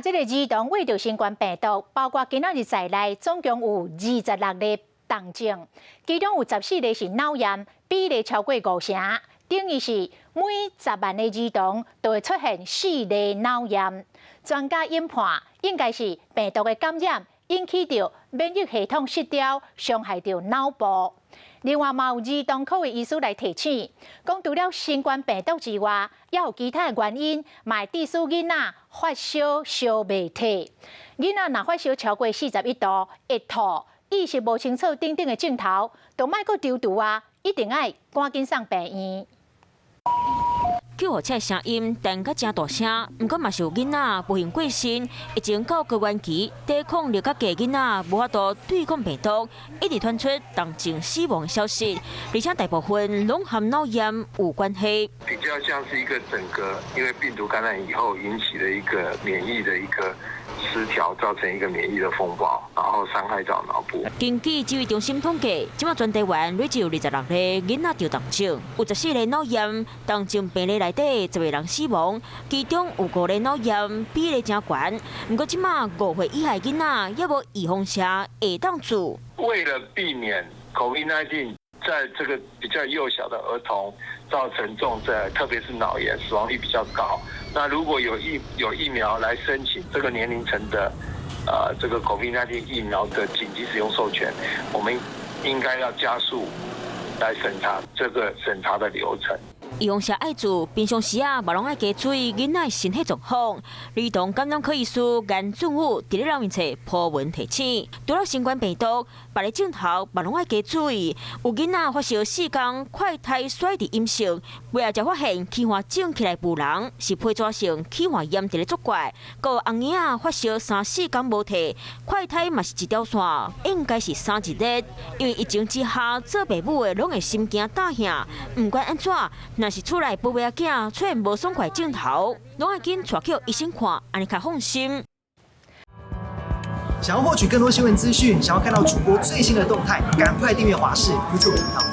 这个儿童为着新冠病毒，包括今仔日在内，总共有26例重症，其中有14例是脑炎，比例超过50%，等于是每10万个儿童就会出现4例脑炎。专家研判，应该是病毒的感染引起着免疫系统失调，伤害着脑部。另外，嘛有儿童科的医师来提醒，讲除了新冠病毒之外，也有其他的原因，嘛会致使囡仔发烧、烧袂退。囡仔若发烧超过41度，会吐、意识无清楚等等的症头，就莫阁丢毒啊，一定要赶紧送病院。救护车声音传甲真大声，不过嘛是有囡仔不幸过身，已经到高原期，抵抗力较低囡仔无法度对抗病毒，一直传出重症死亡的消息，而且大部分拢和脑炎有关系。比较像是一个整个因为病毒感染以后引起的一个免疫的一个失调，造成一个免疫的风暴，然后伤害到脑部。根据指挥中心统计，今麦全台湾累计有26例囡仔得重症，有14例脑炎，重症病例内底10个人死亡，其中有5例脑炎，比例真悬。不过今麦5岁以下囡仔也无预防车会当住。为了避免 COVID-19 在这个比较幼小的儿童造成重症，特别是脑炎，死亡率比较高。那如果有疫苗来申请这个年龄层的这个 COVID-19 疫苗的紧急使用授权，我们应该要加速来审查这个审查的流程。预防车爱做，平常时嘛拢爱加注意囡仔身体状况。儿童感染科医师颜俊武伫咧人面前普文提醒，除了新冠病毒，别个镜头嘛拢爱加注意。有囡仔发烧4天，快胎甩伫饮食，尾仔才发现气化肿起来不人，是批抓性气化炎伫咧作怪。个红婴仔发烧3、4天无退，快胎嘛是一条线，应该是3一日。因为疫情之下，做爸母的拢会心惊胆吓，不管安怎。若是厝内宝贝仔囝出现无爽快镜头，拢要紧带去医生看，安尼较放心。想要获取更多新闻资讯，想要看到主播最新的动态，赶快订阅华视 YouTube 频道。